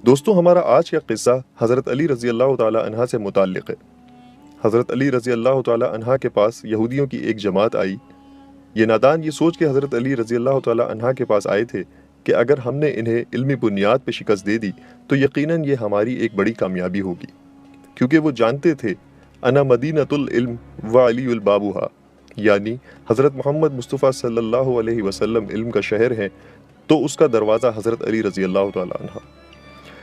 دوستو ہمارا آج کا قصہ حضرت علی رضی اللہ تعالی عنہ سے متعلق ہے۔ حضرت علی رضی اللہ تعالی عنہ کے پاس یہودیوں کی ایک جماعت آئی۔ یہ نادان یہ سوچ کے حضرت علی رضی اللہ تعالی عنہ کے پاس آئے تھے کہ اگر ہم نے انہیں علمی بنیاد پہ شکست دے دی تو یقیناً یہ ہماری ایک بڑی کامیابی ہوگی، کیونکہ وہ جانتے تھے انا مدینۃ العلم و علی البابھا، یعنی حضرت محمد مصطفیٰ صلی اللہ علیہ وسلم علم کا شہر ہے تو اس کا دروازہ حضرت علی رضی اللہ تعالی عنہ۔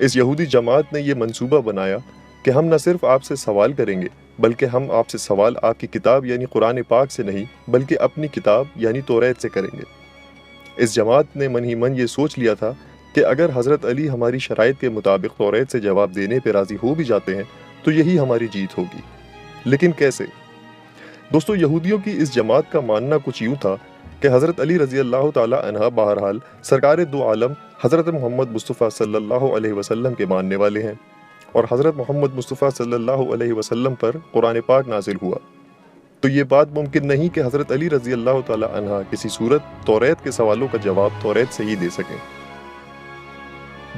اس یہودی جماعت نے یہ منصوبہ بنایا کہ ہم نہ صرف آپ سے سوال کریں گے بلکہ ہم آپ سے سوال آپ کی کتاب یعنی قرآن پاک سے نہیں بلکہ اپنی کتاب یعنی توریت سے کریں گے۔ اس جماعت نے من ہی من یہ سوچ لیا تھا کہ اگر حضرت علی ہماری شرائط کے مطابق توریت سے جواب دینے پہ راضی ہو بھی جاتے ہیں تو یہی ہماری جیت ہوگی۔ لیکن کیسے؟ دوستو، یہودیوں کی اس جماعت کا ماننا کچھ یوں تھا کہ حضرت علی رضی اللہ تعالی عنہ بہرحال سرکار دو عالم حضرت محمد مصطفیٰ صلی اللہ علیہ وسلم کے ماننے والے ہیں، اور حضرت محمد مصطفیٰ صلی اللہ علیہ وسلم پر قرآن پاک نازل ہوا، تو یہ بات ممکن نہیں کہ حضرت علی رضی اللہ تعالی عنہ کسی صورت توریت کے سوالوں کا جواب توریت سے ہی دے سکیں۔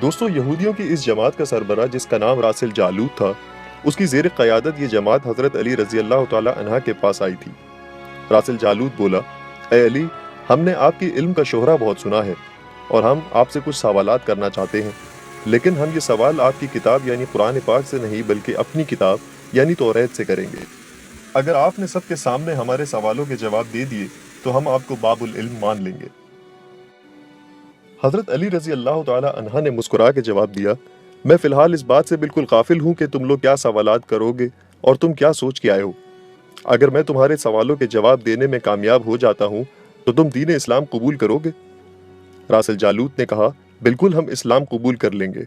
دوستو، یہودیوں کی اس جماعت کا سربراہ جس کا نام راسل جالوت تھا، اس کی زیر قیادت یہ جماعت حضرت علی رضی اللہ تعالی عنہ کے پاس آئی تھی۔ راسل جالوت بولا، اے علی، ہم نے آپ کی علم کا شہرہ بہت سنا ہے اور ہم آپ سے کچھ سوالات کرنا چاہتے ہیں، لیکن ہم یہ سوال آپ کی کتاب یعنی قرآن پاک سے نہیں بلکہ اپنی کتاب یعنی توریت سے کریں گے۔ اگر آپ نے سب کے سامنے ہمارے سوالوں کے جواب دے دیے تو ہم آپ کو باب العلم مان لیں گے۔ حضرت علی رضی اللہ تعالی عنہ نے مسکرا کے جواب دیا، میں فی الحال اس بات سے بالکل غافل ہوں کہ تم لوگ کیا سوالات کرو گے اور تم کیا سوچ کے آئے ہو۔ اگر میں تمہارے سوالوں کے جواب دینے میں کامیاب ہو جاتا ہوں تو تم دین اسلام قبول کرو گے؟ راسل جالوت نے کہا، بالکل ہم اسلام قبول کر لیں گے۔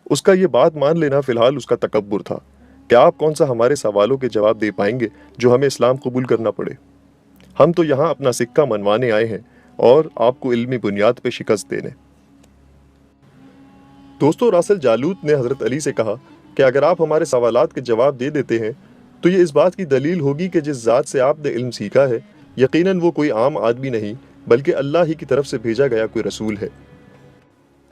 اس کا یہ بات مان لینا فی الحال اس کا تکبر تھا کہ آپ کون سا ہمارے سوالوں کے جواب دے پائیں گے جو ہمیں اسلام قبول کرنا پڑے۔ ہم تو یہاں اپنا سکہ منوانے آئے ہیں اور آپ کو علمی بنیاد پہ شکست دینے۔ دوستو، راسل جالوت نے حضرت علی سے کہا کہ اگر آپ ہمارے سوالات کے جواب دے دیتے ہیں تو یہ اس بات کی دلیل ہوگی کہ جس ذات سے آپ نے علم سیکھا ہے یقیناً وہ کوئی عام آدمی نہیں بلکہ اللہ ہی کی طرف سے بھیجا گیا کوئی رسول ہے۔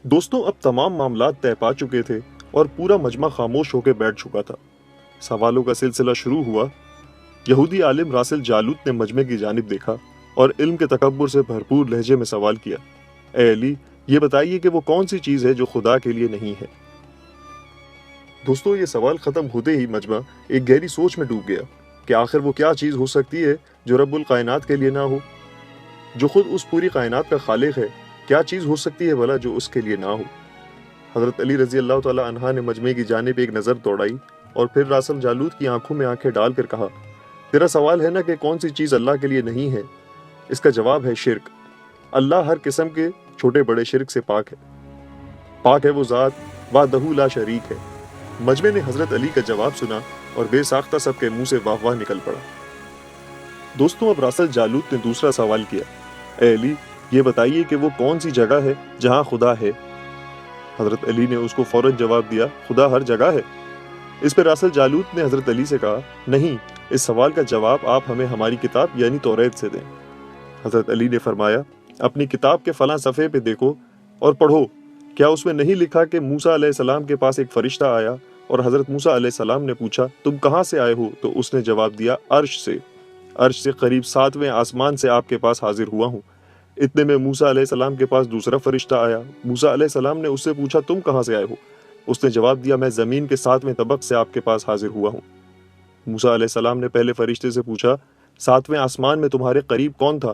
دوستو، اب تمام معاملات طے پا چکے تھے اور پورا مجمع خاموش ہو کے بیٹھ چکا تھا۔ سوالوں کا سلسلہ شروع ہوا۔ یہودی عالم راسل جالوت نے مجمع کی جانب دیکھا اور علم کے تکبر سے بھرپور لہجے میں سوال کیا، اے علی، یہ بتائیے کہ وہ کون سی چیز ہے جو خدا کے لیے نہیں ہے؟ دوستو، یہ سوال ختم ہوتے ہی مجمع ایک گہری سوچ میں ڈوب گیا کہ آخر وہ کیا چیز ہو سکتی ہے جو رب الکائنات کے لیے نہ ہو، جو خود اس پوری کائنات کا خالق ہے۔ کیا چیز ہو سکتی ہے بھلا جو اس کے لیے نہ ہو؟ حضرت علی رضی اللہ تعالی عنہ نے مجمع کی جانب ایک نظر دوڑائی اور پھر راسل جالوت کی آنکھوں میں آنکھیں ڈال کر کہا، تیرا سوال ہے نا کہ کون سی چیز اللہ کے لیے نہیں ہے؟ اس کا جواب ہے شرک۔ اللہ ہر قسم کے چھوٹے بڑے شرک سے پاک ہے۔ پاک ہے وہ ذات وحدہ لا شریک ہے۔ مجمع نے حضرت علی کا جواب سنا اور بے ساختہ سب کے منہ سے واہ واہ نکل پڑا۔ دوستوں، اب راسل جالوت نے دوسرا سوال کیا، اے علی، یہ بتائیے کہ وہ کون سی جگہ ہے جہاں خدا ہے؟ حضرت علی نے اس کو فوراً جواب دیا، خدا ہر جگہ ہے۔ اس پہ راسل جالوت نے حضرت علی سے کہا، نہیں، اس سوال کا جواب آپ ہمیں ہماری کتاب یعنی توریت سے دیں۔ حضرت علی نے فرمایا، اپنی کتاب کے فلاں صفحے پہ دیکھو اور پڑھو، کیا اس میں نہیں لکھا کہ موسیٰ علیہ السلام کے پاس ایک فرشتہ آیا اور حضرت موسیٰ علیہ السلام نے پوچھا، تم کہاں سے آئے ہو؟ تو اس نے جواب دیا، عرش سے۔ عرش سے قریب 7ویں آسمان سے آپ کے پاس حاضر ہوا ہوں۔ اتنے میں موسیٰ علیہ السلام کے پاس دوسرا فرشتہ آیا۔ موسیٰ علیہ السلام نے اس سے پوچھا، تم کہاں سے آئے ہو؟ اس نے جواب دیا، میں زمین کے 7ویں طبق سے آپ کے پاس حاضر ہوا ہوں۔ موسیٰ علیہ السلام نے پہلے فرشتے سے پوچھا، 7ویں آسمان میں تمہارے قریب کون تھا؟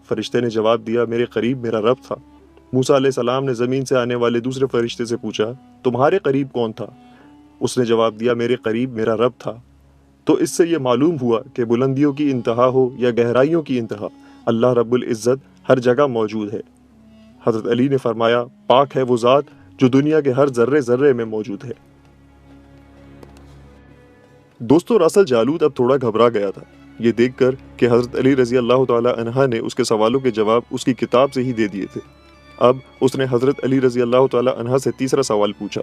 فرشتے نے جواب دیا، میرے قریب میرا رب تھا۔ موسیٰ علیہ السلام نے زمین سے آنے والے دوسرے فرشتے سے پوچھا، تمہارے قریب کون تھا؟ اس نے جواب دیا، میرے قریب میرا رب تھا۔ تو اس سے یہ معلوم ہوا کہ بلندیوں کی انتہا ہو یا گہرائیوں کی انتہا، اللہ رب العزت ہر جگہ موجود ہے۔ حضرت علی نے فرمایا، پاک ہے وہ ذات جو دنیا کے ہر ذرے ذرے میں موجود ہے۔ دوستو، راسل جالوت اب تھوڑا گھبرا گیا تھا یہ دیکھ کر کہ حضرت علی رضی اللہ تعالی عنہ نے اس کے سوالوں کے جواب اس کی کتاب سے ہی دے دیے تھے۔ اب اس نے حضرت علی رضی اللہ تعالی عنہ سے تیسرا سوال پوچھا،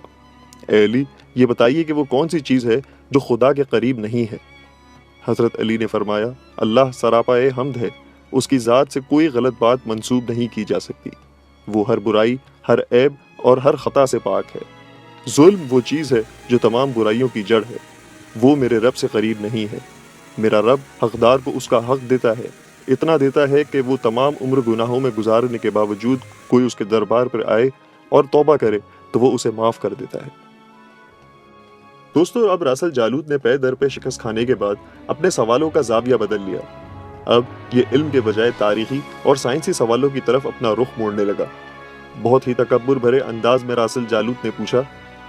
اے علی، یہ بتائیے کہ وہ کون سی چیز ہے جو خدا کے قریب نہیں ہے؟ حضرت علی نے فرمایا، اللہ سراپائے حمد ہے، اس کی ذات سے کوئی غلط بات منسوب نہیں کی جا سکتی، وہ ہر برائی، ہر عیب اور ہر خطا سے پاک ہے۔ ظلم وہ چیز ہے جو تمام برائیوں کی جڑ ہے، وہ میرے رب سے قریب نہیں ہے۔ میرا رب حقدار کو اس کا حق دیتا ہے، اتنا دیتا ہے کہ وہ تمام عمر گناہوں میں گزارنے کے باوجود کوئی اس کے دربار پر آئے اور توبہ کرے تو وہ اسے معاف کر دیتا ہے۔ دوستو، اب راسل جالوت نے پے در پہ شکست کھانے کے بعد اپنے سوالوں کا زاویہ بدل لیا۔ اب یہ علم کے بجائے تاریخی اور سائنسی سوالوں کی طرف اپنا رخ موڑنے لگا۔ بہت ہی تکبر بھرے انداز میں راسل جالوت نے پوچھا،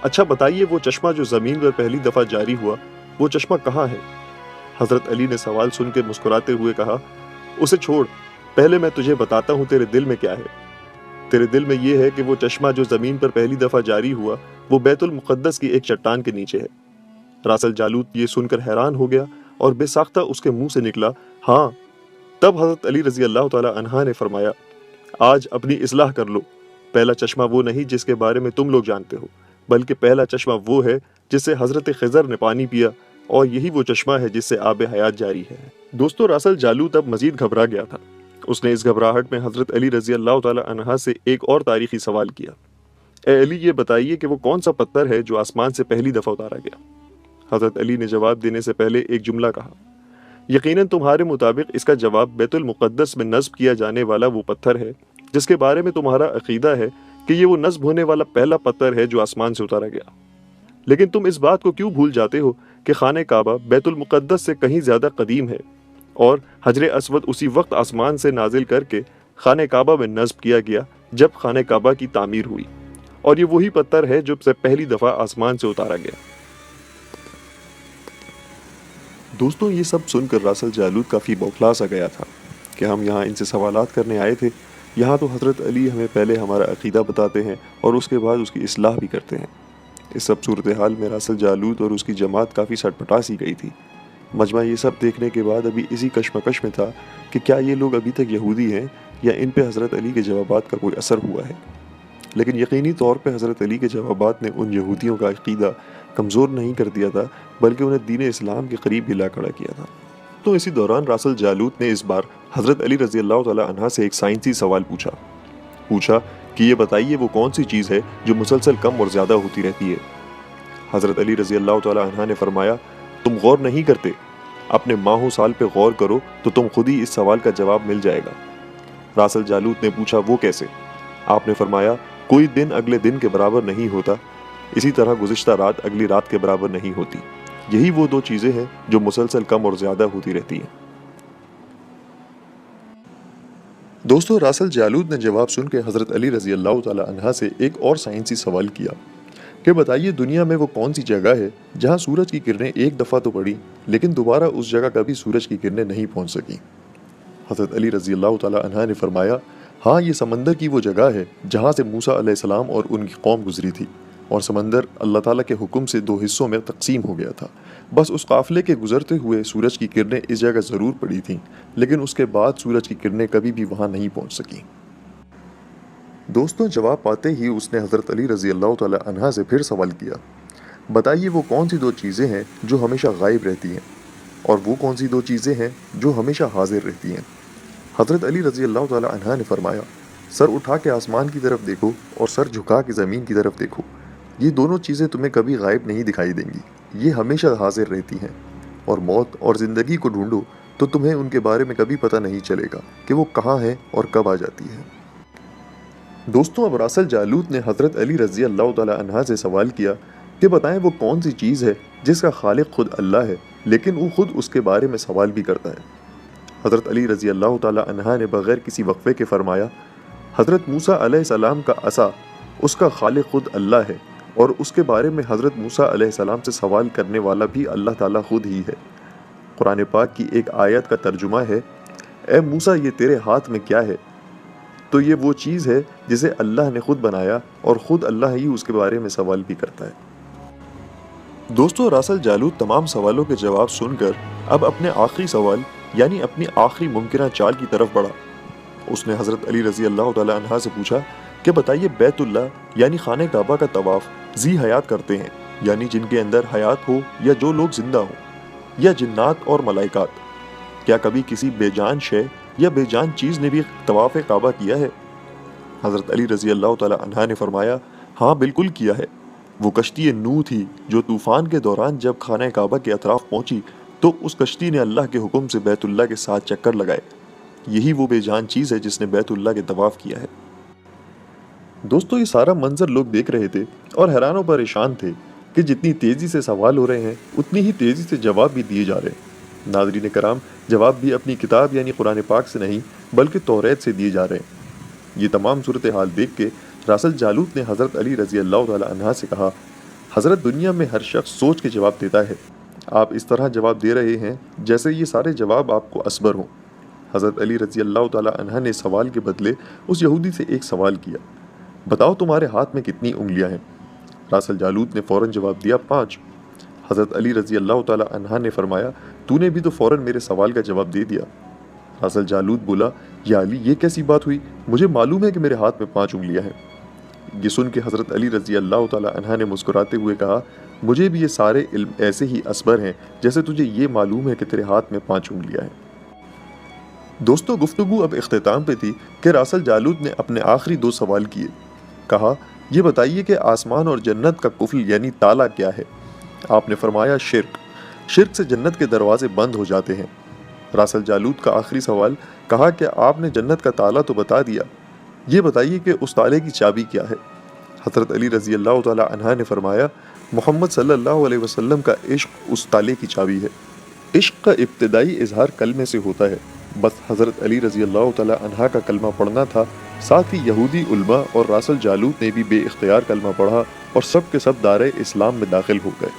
اچھا بتائیے وہ چشمہ جو زمین پر پہلی دفعہ جاری ہوا، وہ چشمہ کہاں ہے؟ حضرت علی نے سوال سن کے مسکراتے ہوئے کہا، اسے چھوڑ، پہلے میں تجھے بتاتا ہوں تیرے دل میں کیا ہے۔ تیرے دل میں یہ ہے کہ وہ چشمہ جو زمین پر پہلی دفعہ جاری ہوا وہ بیت المقدس کی ایک چٹان کے نیچے ہے۔ راسل جالوت یہ سن کر حیران ہو گیا اور بے ساختہ اس کے منہ سے نکلا، ہاں۔ تب حضرت علی رضی اللہ تعالی عنہ نے فرمایا، آج اپنی اصلاح کر لو، پہلا چشمہ وہ نہیں جس کے بارے میں تم لوگ جانتے ہو، بلکہ پہلا چشمہ وہ ہے جس سے حضرت خضر نے پانی پیا، اور یہی وہ چشمہ ہے جس سے آب حیات جاری ہے۔ دوستو، راسل جالوت اب مزید گھبرا گیا تھا۔ اس نے اس گھبراہٹ میں حضرت علی رضی اللہ تعالی عنہ سے ایک اور تاریخی سوال کیا، اے علی، یہ بتائیے کہ وہ کون سا پتھر ہے جو آسمان سے پہلی دفعہ اتارا گیا؟ حضرت علی نے جواب دینے سے پہلے ایک جملہ کہا، یقیناً تمہارے مطابق اس کا جواب بیت المقدس میں نصب کیا جانے والا وہ پتھر ہے جس کے بارے میں تمہارا عقیدہ ہے کہ یہ وہ نصب ہونے والا پہلا پتھر ہے جو آسمان سے اتارا گیا۔ لیکن تم اس بات کو کیوں بھول جاتے ہو کہ خانہ کعبہ بیت المقدس سے کہیں زیادہ قدیم ہے، اور حجر اسود اسی وقت آسمان سے نازل کر کے خانہ کعبہ میں نصب کیا گیا جب خانہ کعبہ کی تعمیر ہوئی، اور یہ وہی پتھر ہے جو سے پہلی دفعہ آسمان سے اتارا گیا۔ دوستوں، یہ سب سن کر راسل جالوت کافی بوکھلا سا گیا تھا کہ ہم یہاں ان سے سوالات کرنے آئے تھے، یہاں تو حضرت علی ہمیں پہلے ہمارا عقیدہ بتاتے ہیں اور اس کے بعد اس کی اصلاح بھی کرتے ہیں۔ اس سب صورتحال میں راسل جالوت اور اس کی جماعت کافی سٹپٹا سی گئی تھی۔ مجمع یہ سب دیکھنے کے بعد ابھی اسی کشمکش میں تھا کہ کیا یہ لوگ ابھی تک یہودی ہیں یا ان پہ حضرت علی کے جوابات کا کوئی اثر ہوا ہے۔ لیکن یقینی طور پہ حضرت علی کے جوابات نے ان یہودیوں کا عقیدہ کمزور نہیں کر دیا تھا، بلکہ انہیں دین اسلام کے قریب بھی لا کھڑا کیا تھا۔ تو اسی دوران راسل جالوت نے اس بار حضرت علی رضی اللہ تعالی عنہ سے ایک سائنسی سوال پوچھا کہ یہ بتائیے وہ کون سی چیز ہے جو مسلسل کم اور زیادہ ہوتی رہتی ہے۔ حضرت علی رضی اللہ تعالی عنہ نے فرمایا، تم غور نہیں کرتے، اپنے ماہ و سال پہ غور کرو تو تم خود ہی اس سوال کا جواب مل جائے گا۔ راسل جالوت نے پوچھا، وہ کیسے؟ آپ نے فرمایا، کوئی دن اگلے دن کے برابر نہیں ہوتا، اسی طرح گزشتہ رات اگلی رات کے برابر نہیں ہوتی، یہی وہ دو چیزیں ہیں جو مسلسل کم اور زیادہ ہوتی رہتی ہیں۔ دوستو، راسل جالوت نے جواب سن کے حضرت علی رضی اللہ تعالی عنہ سے ایک اور سائنسی سوال کیا کہ بتائیے دنیا میں وہ کون سی جگہ ہے جہاں سورج کی کرنیں ایک دفعہ تو پڑی لیکن دوبارہ اس جگہ کبھی سورج کی کرنیں نہیں پہنچ سکیں۔ حضرت علی رضی اللہ تعالی عنہ نے فرمایا، ہاں، یہ سمندر کی وہ جگہ ہے جہاں سے موسیٰ علیہ السلام اور ان کی قوم گزری تھی، اور سمندر اللہ تعالیٰ کے حکم سے دو حصوں میں تقسیم ہو گیا تھا۔ بس اس قافلے کے گزرتے ہوئے سورج کی کرنیں اس جگہ ضرور پڑی تھیں، لیکن اس کے بعد سورج کی کرنیں کبھی بھی وہاں نہیں پہنچ سکیں۔ دوستوں، جواب پاتے ہی اس نے حضرت علی رضی اللہ تعالی عنہ سے پھر سوال کیا، بتائیے وہ کون سی دو چیزیں ہیں جو ہمیشہ غائب رہتی ہیں، اور وہ کون سی دو چیزیں ہیں جو ہمیشہ حاضر رہتی ہیں؟ حضرت علی رضی اللہ تعالی عنہ نے فرمایا، سر اٹھا کے آسمان کی طرف دیکھو اور سر جھکا کے زمین کی طرف دیکھو، یہ دونوں چیزیں تمہیں کبھی غائب نہیں دکھائی دیں گی، یہ ہمیشہ حاضر رہتی ہیں، اور موت اور زندگی کو ڈھونڈو تو تمہیں ان کے بارے میں کبھی پتہ نہیں چلے گا کہ وہ کہاں ہیں اور کب آ جاتی ہے۔ دوستوں، اب راسل جالوت نے حضرت علی رضی اللہ تعالی عنہ سے سوال کیا کہ بتائیں وہ کون سی چیز ہے جس کا خالق خود اللہ ہے لیکن وہ خود اس کے بارے میں سوال بھی کرتا ہے۔ حضرت علی رضی اللہ تعالی عنہ نے بغیر کسی وقفے کے فرمایا، حضرت موسیٰ علیہ السلام کا عصا، اس کا خالق خود اللہ ہے، اور اس کے بارے میں حضرت موسیٰ علیہ السلام سے سوال کرنے والا بھی اللہ تعالیٰ خود ہی ہے۔ قرآن پاک کی ایک آیت کا ترجمہ ہے، اے موسیٰ، یہ تیرے ہاتھ میں کیا ہے؟ تو یہ وہ چیز ہے جسے اللہ نے خود بنایا، اور خود اللہ ہی اس کے بارے میں سوال بھی کرتا ہے۔ دوستو، راسل جالوت تمام سوالوں کے جواب سن کر اب اپنے آخری سوال یعنی اپنی آخری ممکنہ چال کی طرف بڑھا۔ اس نے حضرت علی رضی اللہ تعالی عنہ سے پوچھا کہ بتائیے بیت اللہ یعنی خانہ کعبہ کا طواف ذی حیات کرتے ہیں، یعنی جن کے اندر حیات ہو یا جو لوگ زندہ ہوں، یا جنات اور ملائکات، کیا کبھی کسی بے جان شے یا بے جان چیز نے بھی طواف کعبہ کیا ہے؟ حضرت علی رضی اللہ تعالی عنہ نے فرمایا، ہاں بالکل کیا ہے، وہ کشتی نوح تھی جو طوفان کے دوران جب خانہ کعبہ کے اطراف پہنچی تو اس کشتی نے اللہ کے حکم سے بیت اللہ کے 7 چکر لگائے۔ یہی وہ بے جان چیز ہے جس نے بیت اللہ کے طواف کیا ہے۔ دوستو، یہ سارا منظر لوگ دیکھ رہے تھے اور حیران و پریشان تھے کہ جتنی تیزی سے سوال ہو رہے ہیں اتنی ہی تیزی سے جواب بھی دیے جا رہے ہیں۔ ناظرین کرام، جواب بھی اپنی کتاب یعنی قرآن پاک سے نہیں بلکہ توریت سے دیے جا رہے ہیں۔ یہ تمام صورتحال دیکھ کے راسل جالوت نے حضرت علی رضی اللہ تعالی عنہ سے کہا، حضرت دنیا میں ہر شخص سوچ کے جواب دیتا ہے، آپ اس طرح جواب دے رہے ہیں جیسے یہ سارے جواب آپ کو اسبر ہوں۔ حضرت علی رضی اللہ تعالی عنہ نے سوال کے بدلے اس یہودی سے ایک سوال کیا، بتاؤ تمہارے ہاتھ میں کتنی انگلیاں ہیں؟ راسل جالوت نے فوراً جواب دیا، 5۔ حضرت علی رضی اللہ تعالی عنہ نے فرمایا، تو نے بھی تو فوراً میرے سوال کا جواب دے دیا۔ راسل جالوت بولا، یا علی، یہ کیسی بات ہوئی؟ مجھے معلوم ہے کہ میرے ہاتھ میں 5 انگلیاں ہیں۔ یہ سن کے حضرت علی رضی اللہ تعالی عنہ نے مسکراتے ہوئے کہا، مجھے بھی یہ سارے علم ایسے ہی اسبر ہیں جیسے تجھے یہ معلوم ہے کہ تیرے ہاتھ میں 5 انگلیاں ہیں۔ دوستو، گفتگو اب اختتام پہ تھی کہ راسل جالوت نے اپنے آخری 2 سوال کیے۔ کہا، یہ بتائیے کہ آسمان اور جنت کا قفل یعنی تالا کیا ہے؟ آپ نے فرمایا، شرک۔ شرک سے جنت کے دروازے بند ہو جاتے ہیں۔ راسل جالوت کا آخری سوال، کہا کہ آپ نے جنت کا تالا تو بتا دیا، یہ بتائیے کہ اس تالے کی چابی کیا ہے؟ حضرت علی رضی اللہ تعالی عنہ نے فرمایا، محمد صلی اللہ علیہ وسلم کا عشق اس تالے کی چابی ہے۔ عشق کا ابتدائی اظہار کلمے سے ہوتا ہے، بس حضرت علی رضی اللہ تعالی عنہ کا کلمہ پڑھنا تھا، ساتھ ہی یہودی علماء اور راسل جالوت نے بھی بے اختیار کلمہ پڑھا اور سب کے سب دارِ اسلام میں داخل ہو گئے۔